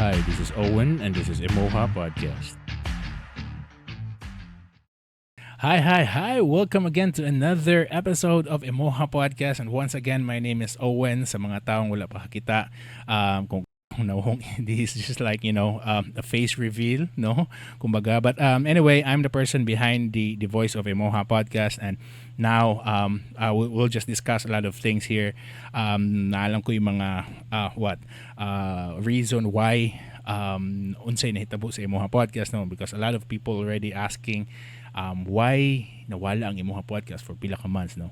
Hi, this is Owen, and this is IMOHA Podcast. Hi. Welcome again to another episode of IMOHA Podcast. And once again, my name is Owen. Sa mga taong wala pa kakita, kung this is just like, a face reveal, no? Kumbaga. But anyway, I'm the person behind the voice of IMOHA Podcast. And now, we'll just discuss a lot of things here. Naalam ko yung mga, reason why unsay nahitabo sa IMOHA Podcast, no? Because a lot of people already asking why nawala ang IMOHA Podcast for pila ka months, no?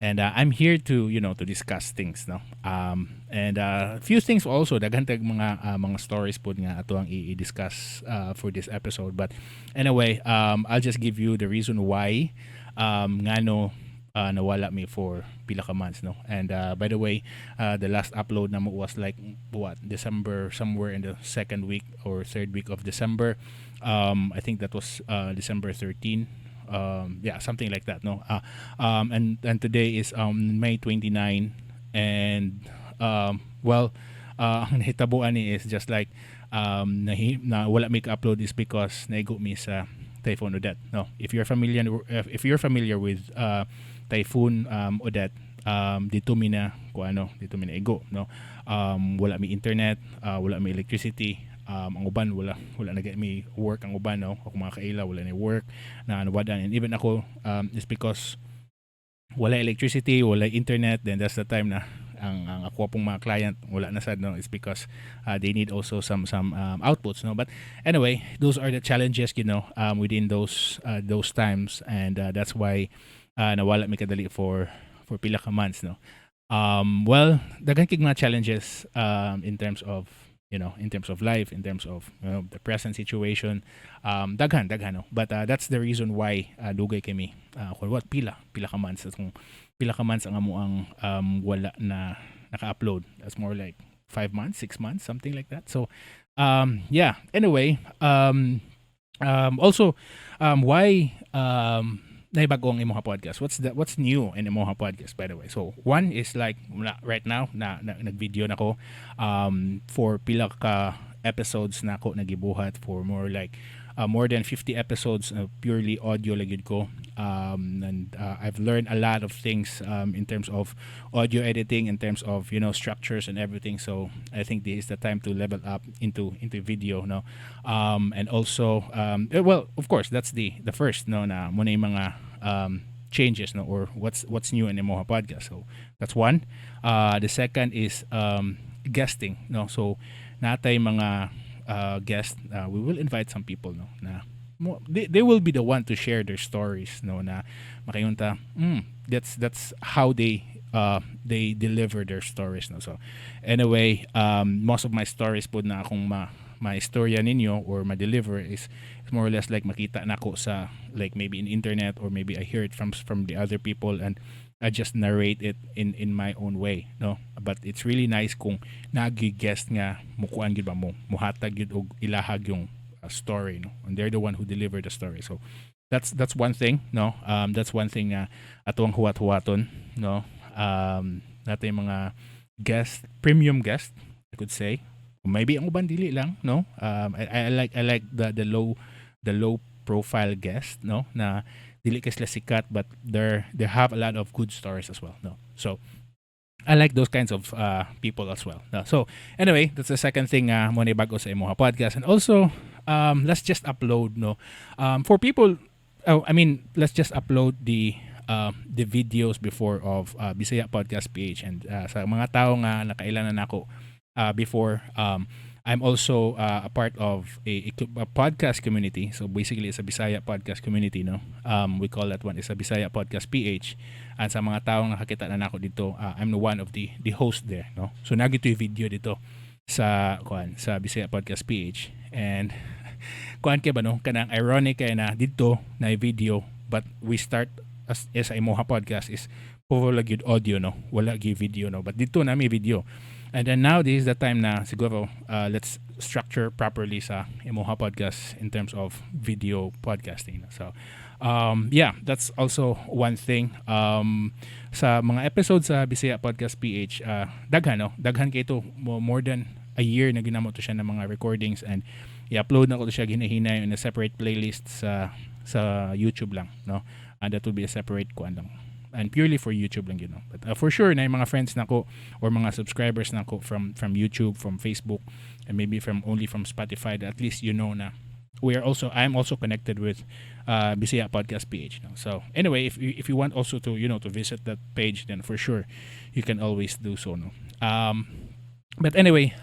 And I'm here to to discuss things, no. And a few things also daghan tag mga stories pod nga ato ang i-discuss for this episode. But anyway, I'll just give you the reason why ngano nawala me for pila ka months, no. And by the way, the last upload namo was like December, somewhere in the second week or third week of December. I think that was December 13. Something like that, no. And today is May 29. And ang nahitabuan ni is just like na wala make upload is because naigo mi sa Typhoon Odette, no. If you're familiar with Typhoon Odette, dito mi na igo, no. Wala mi internet, wala mi electricity. Ang uban wala may work ang uban, no. Ako mga kaila wala ni work na wadan, and even ako is because wala electricity, wala internet. Then that's the time na ang ako pong mga client wala na sad, no. It's because they need also some outputs, no. But anyway, those are the challenges within those times. And that's why nawala mi kadali for pila ka months, no. Daghan kig mga challenges in terms of life, in terms of the present situation, daghan, no. But that's the reason why dugay kami pila ka months ang amo ang wala na naka-upload. That's more like 5 months, 6 months, something like that. So anyway, also why nahibago ang IMOHA Podcast. What's new in IMOHA Podcast, by the way? So one is like right now na nag-video na ko for pila ka episodes na ako nagibuhat for more than 50 episodes, purely audio lagid ko. And I've learned a lot of things in terms of audio editing, in terms of structures and everything. So I think this is the time to level up into video, no. And also of course that's the first, no, na muna yung mga changes, no, or what's new in IMOHA Podcast. So that's one. The second is guesting, no. So natay mga guest, we will invite some people, no, na they will be the one to share their stories, no, na makayunta that's how they deliver their stories, no. So anyway, most of my stories po na akong ma-istorya ninyo or ma-deliver is more or less like makita na ko sa like maybe in internet, or maybe I hear it from the other people, and I just narrate it in my own way, no. But it's really nice kung nagi-guest nga mukuan gyud ba mo muhatag gyud og ilahag yung story, no, and they're the one who deliver the story. So that's one thing, no. That's one thing atong huwat-huwaton, no. Natay mga premium guest, I could say. Maybe ang uban dili lang, no. I like the low profile guest, no, na dili ka sila sikat, but they have a lot of good stories as well, no. So I like those kinds of people as well, no? So anyway, that's the second thing mo ni bago sa IMOHA Podcast. And also let's just upload, no, for people, let's just upload the videos before of Bisaya Podcast PH. And sa mga tao nga nakailanan nako before, I'm also a part of a podcast community. So basically, it's a Bisaya podcast community, no. We call that one is a Bisaya Podcast PH. And sa mga taong nakakita na nako dito, I'm one of the host there, no. So nagito yung video dito sa Bisaya Podcast PH. And kuan kay ba, no, kanang ironic kay na dito na video, but we start as IMOHA Podcast is wala gyud audio, no, wala gyud video, no, but dito na may video. And then now this is the time na siguro let's structure properly sa IMOHA Podcast in terms of video podcasting. So that's also one thing. Sa mga episodes sa Bisaya Podcast PH, daghan kay ito, more than a year na ginamot to siya ng mga recordings, and i-upload na ko to siya ginahinay in a separate playlist sa YouTube lang, no? And that will be a separate kuan lang, and purely for YouTube lang, you know. But for sure na yung mga friends nako or mga subscribers nako from YouTube, from Facebook, and maybe from Spotify, that at least you know na I'm also connected with Bisaya Podcast PH now. So anyway, if you want also to to visit that page, then for sure you can always do so, no. But anyway,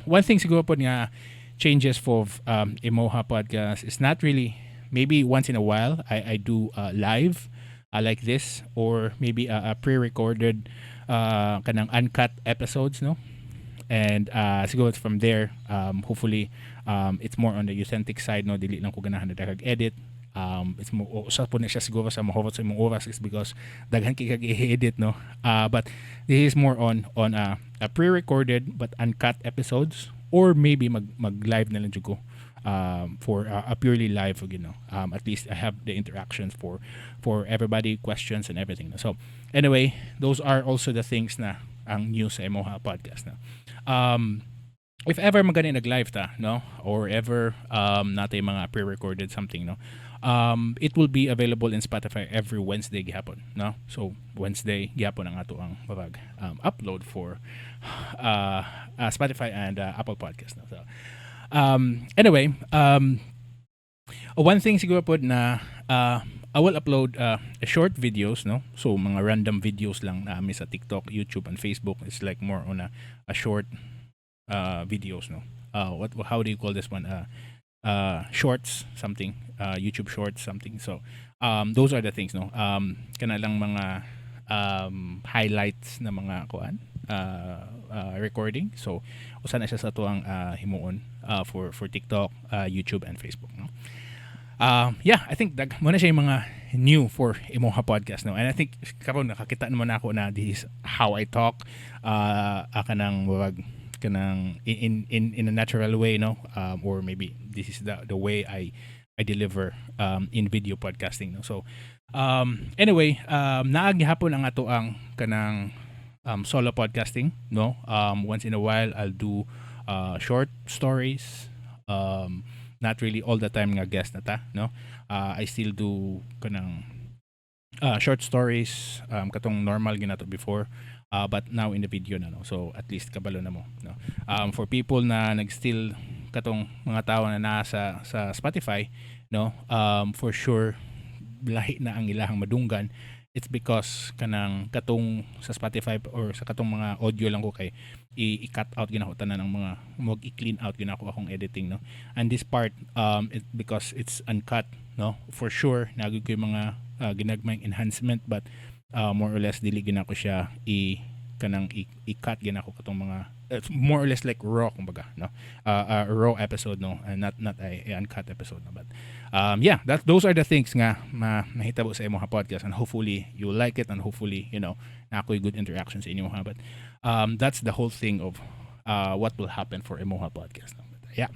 one thing siguro po nga changes for IMOHA podcast is not really, maybe once in a while I do live like this, or maybe a pre-recorded kanang uncut episodes, no. And siguro from there, hopefully it's more on the authentic side, no. Dili lang ko ganahan na dagag edit. It's mo usa po na siya siguro sa mahawat sa imong oras is because daghan kay kag i-edit, no. But this is more on a pre-recorded but uncut episodes, or maybe mag live na lang jud ko for a purely live, you know. At least I have the interactions for everybody, questions and everything, no? So anyway, those are also the things na ang news sa IMOHA podcast na. If ever magani nag-live ta, no, or ever natay mga pre-recorded something, no, it will be available in Spotify every Wednesday gihapon, no. So Wednesday gihapon ang ato ang upload for Spotify and Apple Podcast, no. So anyway, one thing siguro po na I will upload short videos, no. So mga random videos lang na sa TikTok, YouTube and Facebook. It's like more on a short videos, no. How do you call this one? Shorts something, YouTube shorts something. So those are the things, no. Kana lang mga highlights na mga kuan recording. So usa na siya sa tuang himuon for TikTok, YouTube and Facebook, no. Yeah, I think muna siya yung mga new for IMOHA podcast, no. And I think karon nakakita naman ako na this is how I talk, kanang in a natural way, no. Or maybe this is the way I deliver in video podcasting, no. So anyway, naagihapon ang ato ang kanang solo podcasting, no. Once in a while I'll do short stories, not really all the time nga guest na ta, no. I still do kanang short stories, katong normal ginato before, but now in the video na, no. So at least kabalo na mo, no. For people na nag-still katong mga tao na nasa sa Spotify, no, for sure lahi na ang ilahang madunggan. It's because kanang katong sa Spotify or sa katong mga audio lang ko kay i-cut out ginako tanan ng mga i-clean out ginako akong editing, no. And this part because it's uncut, no, for sure nagig ko yung mga ginagmayng enhancement, but more or less dili ginako siya i-cut ginako katong mga it's more or less like raw kumbaga, no. A raw episode, no, and not a uncut episode, no. But yeah, those are the things nga mahitabo sa IMOHA podcast, and hopefully you like it, and hopefully na ako'y good interactions sa inyo, ha. But that's the whole thing of what will happen for IMOHA podcast, no? But, yeah.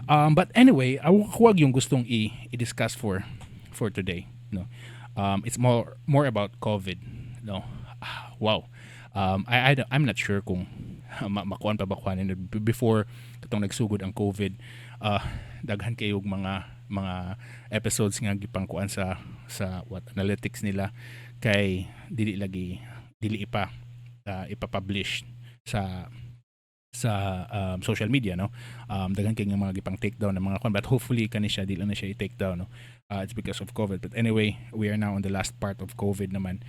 But anyway, huwag yung gustong i-discuss for today, no. It's more about COVID, no. Wow. I'm not sure kung makuan pa ba kuanin before katong nagsugod ang COVID. Daghan kayo mga episodes nga gipangkuan sa what analytics nila kay dili ipa-publish sa social media, no. Daghan kay nga mga gipang take down ng mga kuan, but hopefully kani siya dili na siya i-take down, no. It's because of COVID. But anyway, we are now on the last part of COVID naman.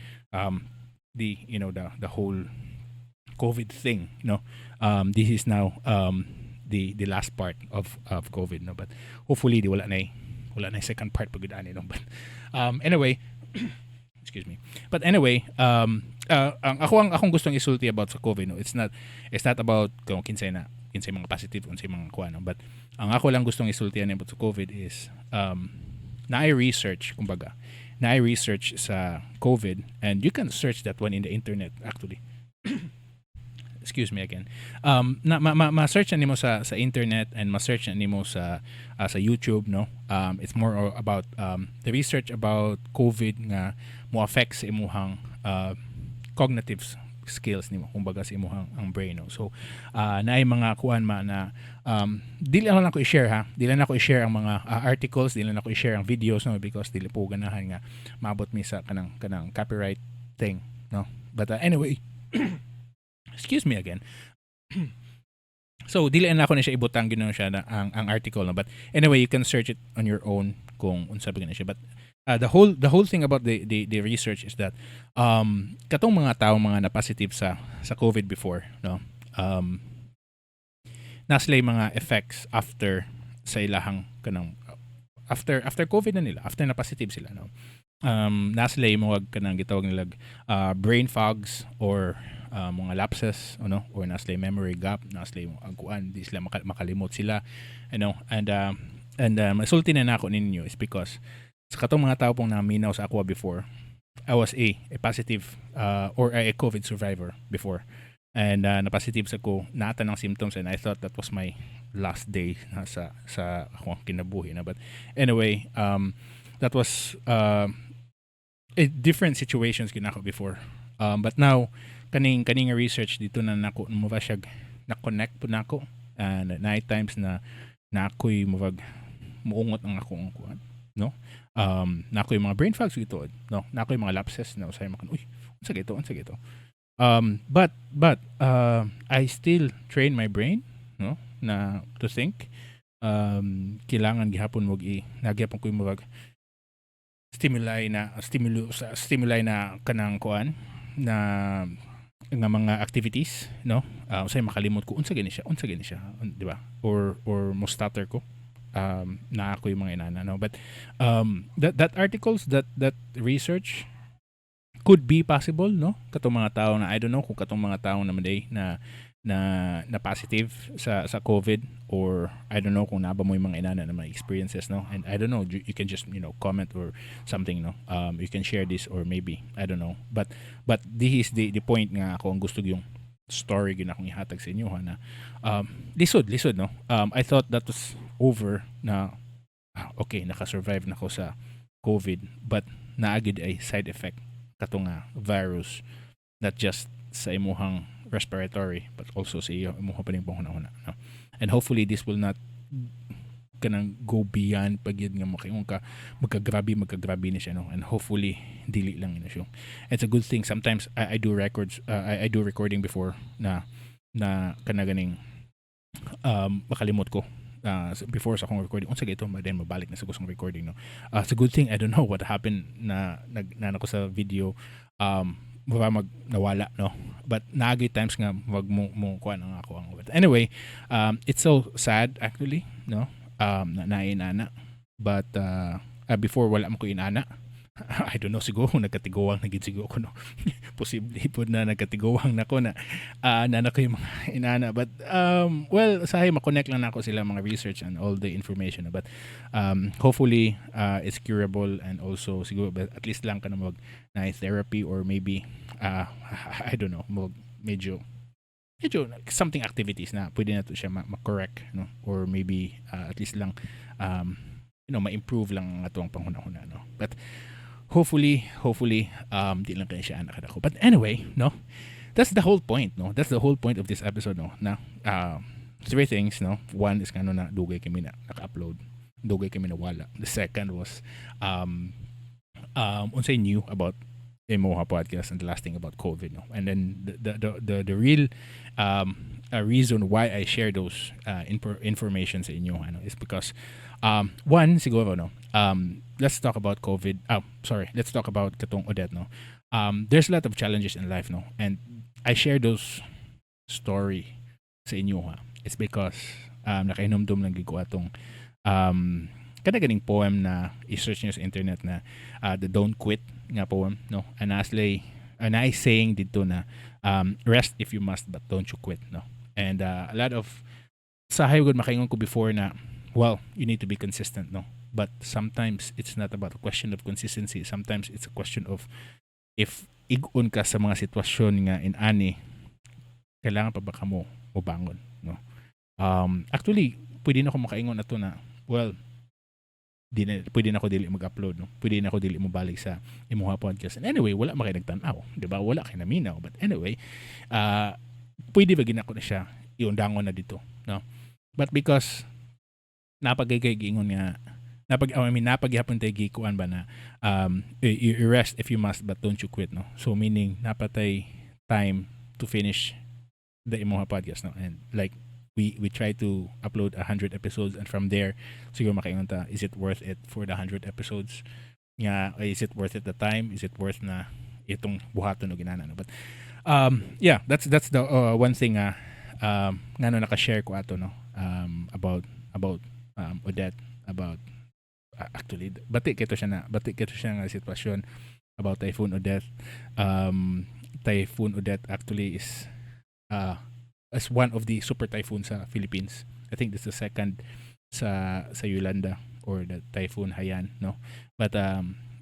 The whole COVID thing, no. This is now the last part of COVID, no. But hopefully wala na second part pagud ani, no. But anyway, excuse me. But anyway, ang akong gustong isulti about sa COVID, no. It's not about kung kinsay mga positive unsay mga kuan, no. But ang ako lang gustong isultihan about sa COVID is na-I research sa COVID, and you can search that one in the internet actually. Excuse me again. Ma-search nimo sa internet, and ma-search nimo sa YouTube, no. It's more about the research about COVID nga mo affect sa imuhang cognitive skills nimo kumbaga sa imong ang brain no. So naay mga kuan na dili lang ako i-share ha, dili na ako i-share ang mga articles, dili na ako i-share ang videos no, because dili po ganahan nga maabot mi sa kanang copyright thing no. But anyway, excuse me again. So dili na ako na siya ibutang ginaw siya na ang article no, but anyway you can search it on your own kung unsa ba gina siya. But the whole thing about the research is that katong mga tao mga na positive sa COVID before no, naslay mga effects after sa ilahang kanang after COVID na nila, after na positive sila no. Naslay mo kanang gitawag nila brain fogs or mga lapses ano, or naslay memory gap, naslay mo agkuan di sila makalimot sila you know. And masulti na nako ninyo is because sa katong mga tao pong naminaw sa ako before, I was a positive or a COVID survivor before, and na-positive sa ko nata ng symptoms, and I thought that was my last day na sa akong kinabuhi na. But anyway, that was a different situations ginako before, but now kaning research dito na nako mo ba siya na connect po nako, and night times na ako'y muungot ang akong kuan no, na ako'y mga brain fogs ito no, na ako'y mga lapses na usay makan uy unsa gito but I still train my brain no na to think. Kailangan gihapon mo nagyapon ko yung stimuli na kanang kuan na nga mga activities no, usay makalimot ko unsa gani siya di ba, or mo stutter ko na ako yung mga inana no. But that articles that research could be possible no, katong mga tao na I don't know kung katong mga tao na maday na positive sa COVID, or I don't know kung naba mo yung mga inana na mga experiences no. And I don't know, you can just comment or something no, you can share this, or maybe I don't know, but this is the point nga ako ang gusto yung story gina akong ihatag sa inyo ha, na lisod no. I thought that was over na okay naka-survive na ko sa COVID, but naagid ay side effect katong virus, not just sa imuhang respiratory but also sa imuhang paningpanghuna-huna no. And hopefully this will not kanang go beyond pag yun nga makaingon ka magkagrabe ni siya no, and hopefully dili lang ina siya. It's a good thing sometimes I do records, I do recording before na kanaganing makalimot ko before sa akong recording unsa gito, but then mabalik na sa kusang recording no. It's a good thing I don't know what happened na nako sa video nawala no, but naagay times nga wag mo kuan ang ako ang. But anyway, it's so sad actually no, na inana, but before wala mo ko inana. I don't know, siguro nagkatigawang nagid siguro ko no. Posible po na nagkatigawang nako na ko yung mga inana, but well sahay ma-connect lang nako sila mga research and all the information, but hopefully it's curable, and also siguro at least lang ka na mag na therapy, or maybe I don't know, medyo something activities na pwede na to siya ma-correct no, or maybe at least lang ma-improve lang ang atong panghuna-huna no. But hopefully di lang kaya siya anak ako. But anyway no, that's the whole point no, that's the whole point of this episode no, na three things no. One is kano na dugay kami na naka-upload, dugay kami na wala. The second was unsay new about IMOHA podcast, and the last thing about COVID no. And then the real reason why I share those information sa inyo is because one siguro no, let's talk about COVID. Let's talk about katong Odette no. There's a lot of challenges in life no, and I share those story sa inyo it's because nakainomdom lang gid ko atong ganing poem na i-search nyo sa internet na the Don't Quit nga poem no, and I saying dito na rest if you must but don't you quit no. And a lot of sahay gud makaingon ko before na well you need to be consistent no, but sometimes it's not about a question of consistency, sometimes it's a question of if igun ka sa mga sitwasyon nga inani kailangan pa ba kamo o bangon no. Actually pwede na ko makaingon na to na well di na pwede na ako dili mag-upload, no, pwede na ako dili mo balik sa IMOHA podcast. And anyway, wala man kay nagtan-aw, di ba, wala kay naminaw, but anyway, uh, pwede ba ginako na siya iundangon na dito, no, but because napagaygingon nga napagyapon tay gikuan ba na you rest if you must but don't you quit, no, so meaning napatay time to finish the IMOHA podcast, no, and like we try to upload 100 episodes, and from there siguro makaingon ta, is it worth it for the 100 episodes nga, is it worth it the time, is it worth na itong buhaton o ginana, no? But yeah, that's the one thing ngano naka-share ko ato, no, about Odette, about actually batik kito siya nga sitwasyon about Typhoon Odette. Typhoon Odette actually is as one of the super typhoon sa Philippines. I think this is the second sa Yolanda or the Typhoon Haiyan, no? But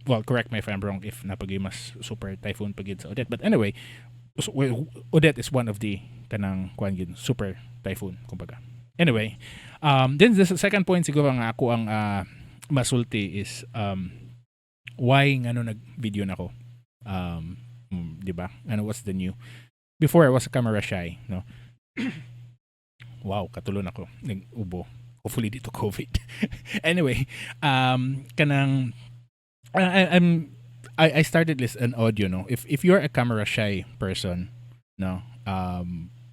well, correct me if I'm wrong if napagay mas super typhoon pagid sa Odette. But anyway, Odette is one of the kanang kuan gyud super typhoon kumbaga. Anyway, then the second point siguro nga ako ang masulti is why ngano nag-video nako. Di ba? Ano, what's the new? Before I was camera shy, no. Wow, katulon ako nag-ubo. Hopefully dito COVID. Anyway, kanang I started this an audio, no. If you're a camera shy person, no,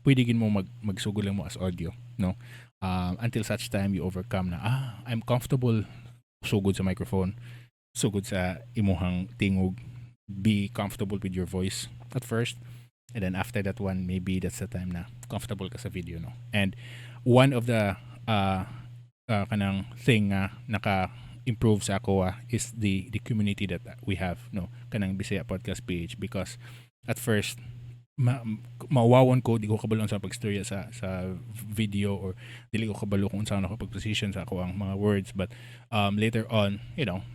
pwede gin mo magsugod lang mo as audio, no. Until such time you overcome na I'm comfortable sugod sa microphone, sugod sa imuhang tingog, be comfortable with your voice at first, and then after that one maybe that's the time na comfortable ka sa video, no. And one of the kanang thing naka improve sa ako is the community that we have, no, kanang Bisaya podcast page, because at first mawawon ko, di ko kabalo sa pagstorya sa video, or dili ko kabalo kung saan ako pag-position sa ako ang mga words, but later on, you know,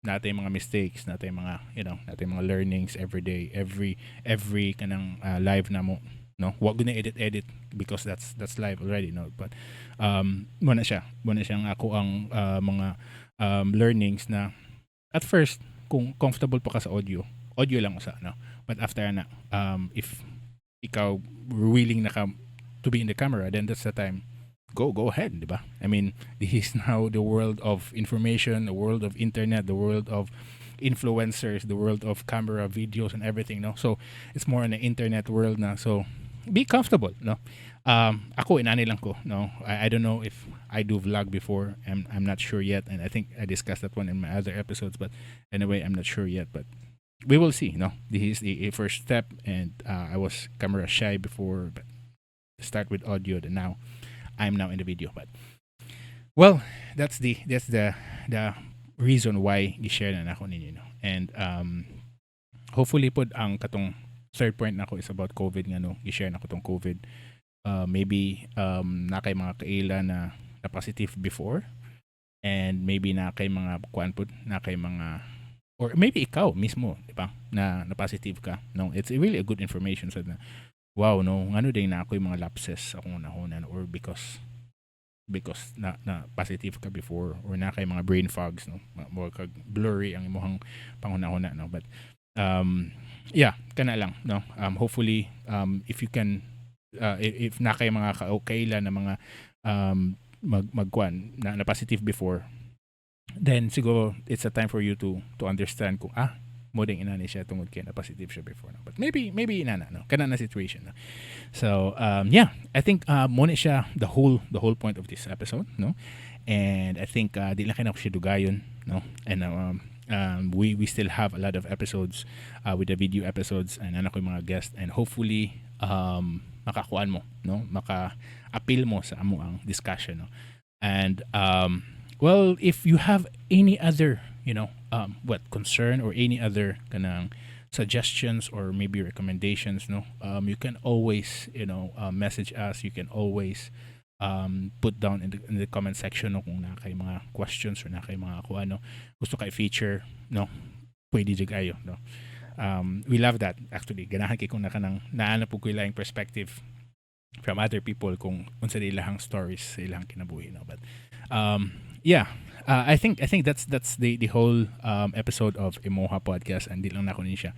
natay mga mistakes, natay mga, you know, natay mga learnings every day, every kanang live na mo, no, wag ko na edit because that's live already, no. But muna siyang ako ang mga learnings na at first kung comfortable pa ka sa audio lang usa, no. But after na if ikaw willing na ka to be in the camera, then that's the time go ahead, di ba? I mean, this is now the world of information, the world of internet, the world of influencers, the world of camera, videos and everything, no. So it's more in the internet world na, so be comfortable, no. Ako inani lang ko, no. I don't know if I do vlog before. I'm not sure yet, and I think I discussed that one in my other episodes, but anyway, I'm not sure yet, but we will see, no. This is the first step, and I was camera shy before, but start with audio, and now I'm now in the video. But well, that's the reason why gi-share na nako ninyo, no. And hopefully pod ang katong third point nako is about COVID nga, no. Gi-share nako tong COVID. Maybe na kay mga kaila na positive before, and maybe na kay mga kuan pod, na kay mga, or maybe ikaw mismo, di ba, na positive ka, no. It's really a good information sa na, wow, no, ngano din na ako yung mga lapses akong nahunan, or because na positive ka before, or na kay mga brain fogs, no, more kag blurry ang imong panghuna-huna, no. But yeah, kana lang, no. Hopefully if you can if na kay mga kaila na mga magkuan na positive before, then siguro it's a time for you to understand kung mo ding inani siya tungod kay na positive siya before, no. But maybe inana, no, kana na situation, no. So yeah, I think mo na siya the whole point of this episode, no. And I think di lang kay na ko siya dugayon, no. And we still have a lot of episodes with the video episodes, and ano ko yung mga guests, and hopefully makakuan mo, no, maka-appeal mo sa amo ang discussion, no. And well, if you have any other, you know, concern or any other kanang suggestions or maybe recommendations, no, you can always, you know, message us. You can always put down in the comment section, no, kung na kay mga questions or na kay mga kung ano gusto kay feature, no, pwede jud ayo, no. We love that actually. Ganahan kay kung nakanang naana po ko ilang perspective from other people kung unsa ilahang stories sa ilang kinabuhi, no. But Yeah. I think that's the whole episode of IMOHA podcast. Hindi lang na ko siya.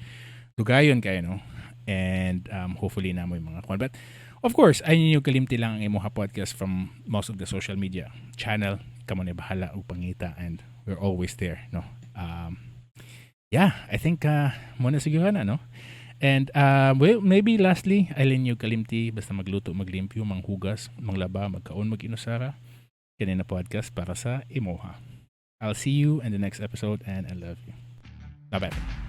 Tugayon kayo, no? And hopefully na mo yung mga kwan. But of course, ay ninyo kalimti lang ang IMOHA podcast from most of the social media channel. Kamo na bahala o pangita, and we're always there, no? Yeah, I think muna siguro na, no? And well, maybe lastly, ay ninyo kalimti basta magluto, maglimpyo, manghugas, manglaba, magkaon, mag-inusara. Kanina podcast para sa IMOHA. I'll see you in the next episode, and I love you. Bye-bye.